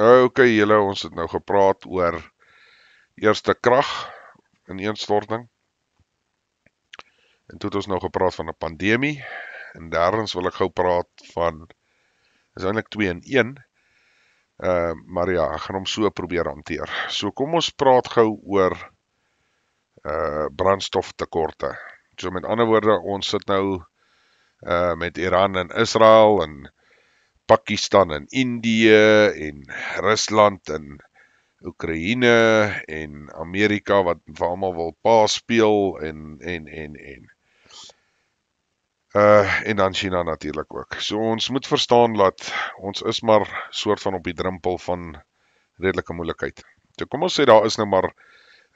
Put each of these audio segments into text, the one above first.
Okay, julle, ons het nou gepraat oor eerste krag ineenstorting. En toe het ons nou gepraat van 'n pandemie. En derdens wil ek gou praat van, is eintlik 2 in 1. Maar ja, ek gaan hom so probeer hanteer. So kom ons praat gou oor brandstoftekorte. So met ander woorde, ons sit nou met Iran en Israel en Pakistan en Indië en Rusland en Oekraïne en Amerika wat vir almal wil paas speel en dan China natuurlik ook. So ons moet verstaan dat ons is maar soort van op die drempel van redelike moeilikheid. So kom ons sê daar is nou maar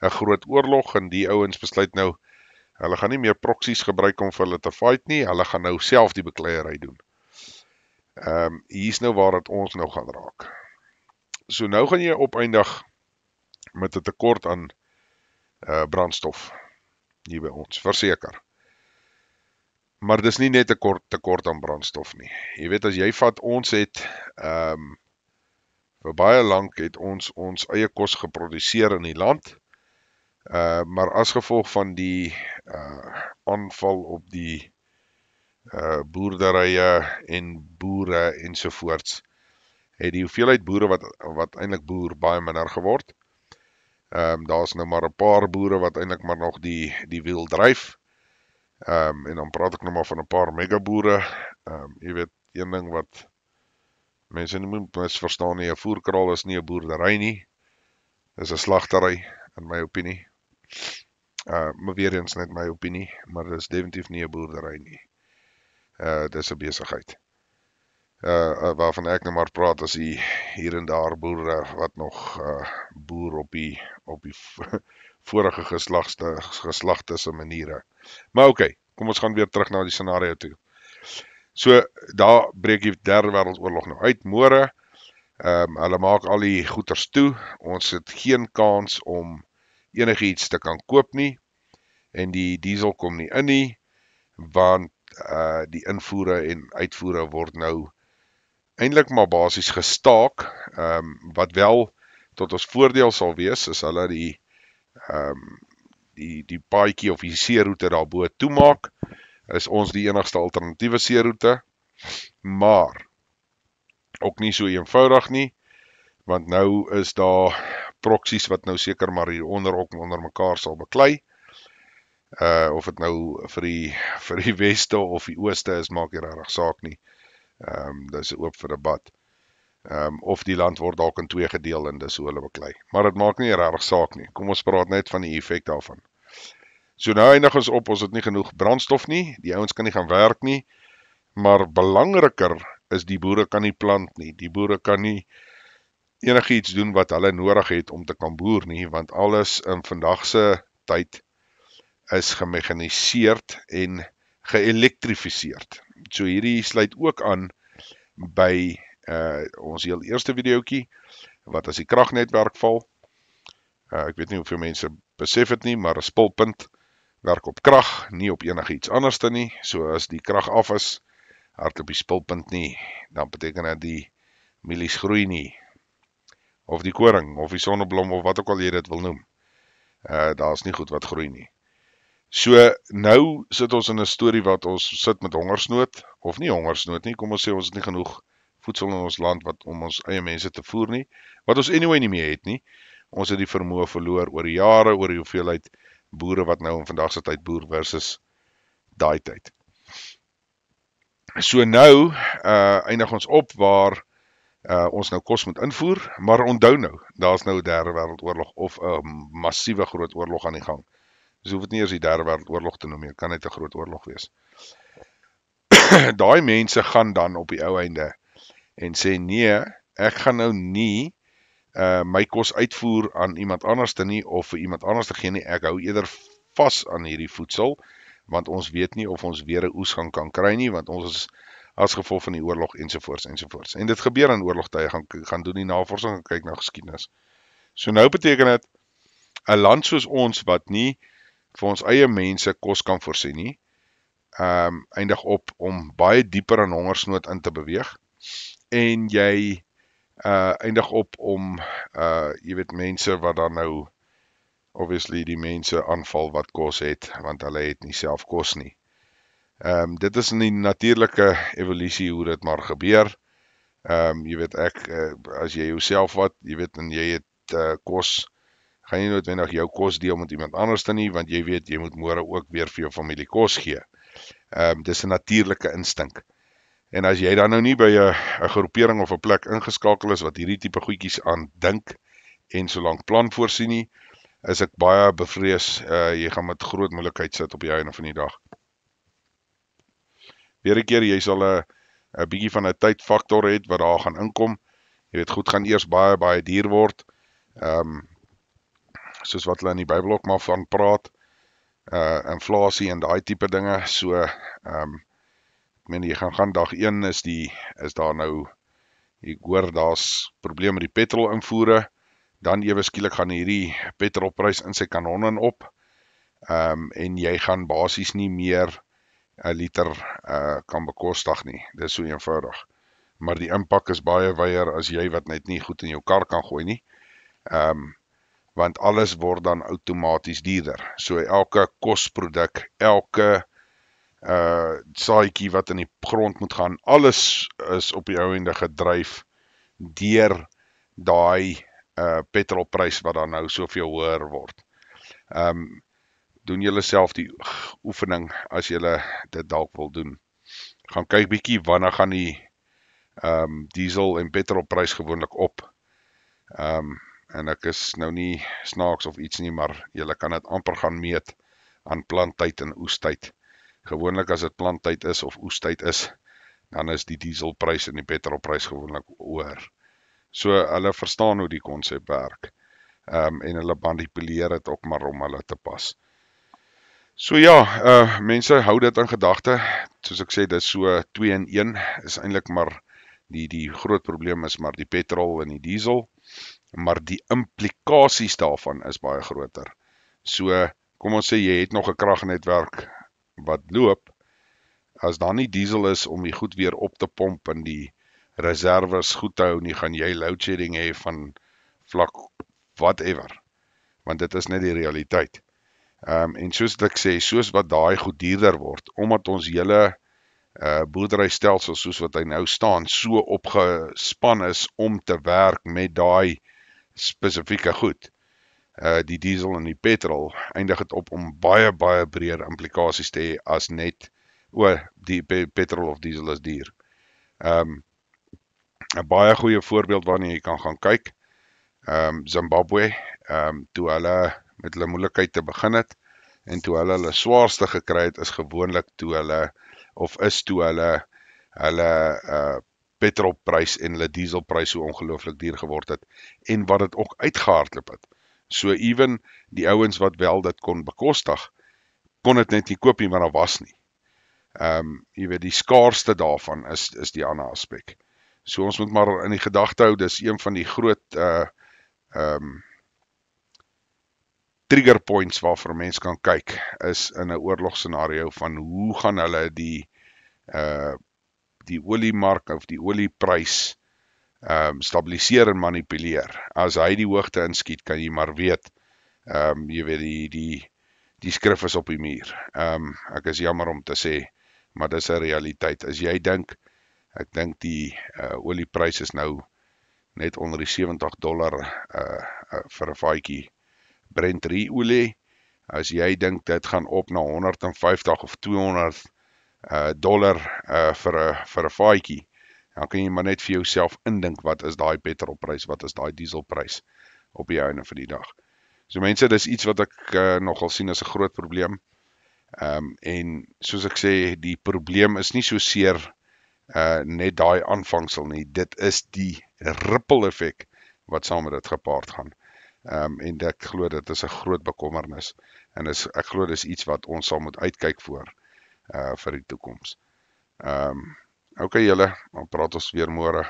'n groot oorlog en die ouens besluit nou, hulle gaan nie meer proksies gebruik om vir hulle te fight nie, hulle gaan nou self die bekleierery doen. Hier's nou waar dit ons nou gaan raak. So nou gaan jy opeindig met 'n tekort aan brandstof hier by ons, verseker. Maar dis nie net 'n tekort aan brandstof nie. Jy weet, as jy vat, ons het vir baie lank het ons eie kos geproduseer in die land, maar as gevolg van die aanval op die boerderye en boere ensovoorts, het die hoeveelheid boere wat eintlik boer baie minder geword. Daar's nou maar 'n paar boere wat eintlik maar nog die wiel dryf. En dan praat ek nou maar van 'n paar megaboere. Jy weet, een ding wat mense nie moet misverstaan nie, 'n voerkraal is nie 'n boerdery nie. Dis 'n slagtery, in my opinie. Maar weer eens net my opinie, maar dis definitief nie 'n boerdery nie. Dis 'n besigheid. Waarvan ek nou maar praat as die hier en daar boere wat nog boer op die vorige geslagte se maniere. Maar okay, kom ons gaan weer terug na die scenario toe. So, daar breek die derde wêreldoorlog nou uit, môre. Hulle maak al die goeders toe. Ons het geen kans om enigiets te kan koop nie. En die diesel kom nie in nie, want die invoere en uitvoere word nou eintlik maar basies gestaak. Wat wel tot ons voordeel sal wees, is hulle die paadjie of die seeroete daarbo toemaak, is ons die enigste alternatiewe seeroete, maar ook nie so eenvoudig nie, want nou is daar proksies wat nou seker maar hieronder ook onder mekaar sal beklei, of dit nou vir die weste of die ooste is, maak nie regtig saak nie. Dis oop vir debat. Of die land word dalk in 2 gedeel en dis hoe hulle beklei. Maar dit maak nie regtig saak nie. Kom ons praat net van die effek daarvan. So nou eindig ons op, ons het nie genoeg brandstof nie, die ouens kan nie gaan werk nie, maar belangriker is die boere kan nie plant nie, die boere kan nie enigiets doen wat hulle nodig het om te kan boer nie, want alles in vandagse tyd is gemekaniseerd en geelektrifiseerd. So hierdie sluit ook aan by ons heel eerste videoetjie, wat as die kragnetwerk val. Ek weet nie hoeveel mense besef het nie, maar 'n spulpunt werk op krag, nie op enigiets anders nie. So as die krag af is, hardloop die spulpunt nie, dan beteken dit die mielies groei nie, of die koring, of die sonneblom, of wat ook al jy dit wil noem. Daar's nie goed wat groei nie. So nou sit ons in 'n storie wat ons sit met hongersnood, of nie hongersnood nie, kom ons sê ons het nie genoeg voedsel in ons land om ons eie mense te voer nie, wat ons anyway nie meer het nie. Ons het die vermoë verloor oor die jare, oor die hoeveelheid boere wat nou in vandag se tyd boer versus daai tyd. So nou eindig ons op waar ons nou kos moet invoer, maar onthou nou, daar's nou 'n derde wêreldoorlog of 'n massiewe groot oorlog aan die gang. Dus hoef het nie eers die derde wêreldoorlog te noem nie, kan net 'n groot oorlog wees. Daai mense gaan dan op die ou einde en sê nee, ek gaan nou nie my kos uitvoer aan iemand anders te nie, of vir iemand anders te gee nie, ek hou eerder vas aan hierdie voedsel, want ons weet nie of ons weer 'n oes kan kry nie, want ons is as gevolg van die oorlog ensovoorts. En dit gebeur in oorlogtye, gaan doen die navorsing en kyk na geskiedenis. So nou beteken dit, 'n land soos ons wat nie vir ons eie mense kos kan voorsien nie, eindig op om baie dieper in hongersnood in te beweeg, en jy eindig op om, jy weet, mense wat dan nou, obviously die mense aanval wat kos het, want hulle het nie self kos nie. Dit is in die natuurlike evolusie hoe dit maar gebeur. Jy weet, as jy jouself wat, jy weet, en jy het kos, gaan jy noodwendig jou kos deel met iemand anders dan nie, want jy weet, jy moet môre ook weer vir jou familie kos gee. Dis 'n natuurlike instink. En as jy dan nou nie by 'n groepering of 'n plek ingeskakel is wat hierdie tipe goedjies aan dink en solank plan voorsien nie, is ek baie bevrees, jy gaan met groot moeilikheid sit op die einde van die dag. Weer 'n keer, jy sal 'n bietjie van 'n tydfaktor het wat daar gaan inkom. Jy weet, goed gaan eers baie duur word. Soos wat hulle in die Bybel ook maar van praat. Inflasie en daai tipe dinge. So, ek meen, jy gaan dag 1 is daar nou, ek hoor daar's probleem met die petrol invoere, dan ewe skielik gaan hierdie petrolprys in sy kanonnen op, en jy gaan basies nie meer 'n liter kan bekostig nie. Dis so eenvoudig. Maar die impak is baie wyer as jy wat net nie goed in jou kar kan gooi nie. Want alles word dan outomaties duurder. So elke kosproduk, elke saadjie wat in die grond moet gaan, alles is op die ou ende gedryf deur daai petrolprys wat dan nou soveel hoër word. Doen julle self die oefening as julle dit dalk wil doen. Gaan kyk bietjie wanneer gaan die diesel en petrolprys gewoonlik op. En ek is nou nie snaaks of iets nie, maar julle kan dit amper gaan meet aan planttyd en oestyd. Gewoonlik as dit planttyd is of oestyd is, dan is die dieselprys en die petrolprys gewoonlik hoër. So hulle verstaan hoe die konsep werk. En hulle manipuleer dit ook maar om hulle te pas. So ja, mense, hou dit in gedagte. Soos ek sê, dit is so 2 in 1, is eintlik maar die groot probleem is maar die petrol en die diesel, maar die implikasies daarvan is baie groter. So, kom ons sê, jy het nog 'n kragnetwerk wat loop, as daar nie diesel is om die goed weer op te pomp en die reserves goed te hou nie, gaan jy load shedding hê van vlak whatever, want dit is net die realiteit. En soos ek sê, soos wat daai goed duurder word, omdat ons hele boerderystelsel soos wat hy nou staan, so opgespan is om te werk met daai spesifieke goed, die diesel en die petrol, eindig het op om baie breër implikasies te hê as net, die petrol of diesel is duur. 'n baie goeie voorbeeld wanneer jy kan gaan kyk, Zimbabwe, toe hulle met hulle moeilikheid te begin het, en toe hulle swaarste gekry het, is gewoonlik toe hulle petrolprys en hulle dieselprys so ongelooflik duur geword het, en wat dit ook uitgehardloop het. So even die ouens wat wel dit kon bekostig, kon dit net nie koop nie, want daar was nie. Jy weet, die skaarste daarvan is die ander aspek. So ons moet maar in die gedagte hou, dis een van die groot trigger points waarvoor 'n mens kan kyk, is in 'n oorlogsscenario van hoe gaan hulle die oliemark of die olieprys stabiliseer en manipuleer. As hy die hoogte inskiet, kan jy maar weet, jy weet, die skrif is op die muur. Ek is jammer om te sê, maar dis 'n realiteit. As jy dink, ek dink die olieprys is nou net onder die $70 vir 'n vatjie Brent 3 olie. As jy dink dit gaan op na 150 of 200 dollar vir 'n vatjie, dan kan jy maar net vir jouself indink, wat is daai petrolprys, wat is daai dieselprys op die einde van die dag. So mense, dis iets wat ek nogal sien as 'n groot probleem. En soos ek sê, die probleem is nie so seer net daai aanvangsel nie, dit is die ripple effek wat saam met dit gepaard gaan. En ek glo dit is 'n groot bekommernis, en ek glo dis iets wat ons sal moet uitkyk vir die toekoms. Okay julle, dan praat ons weer môre.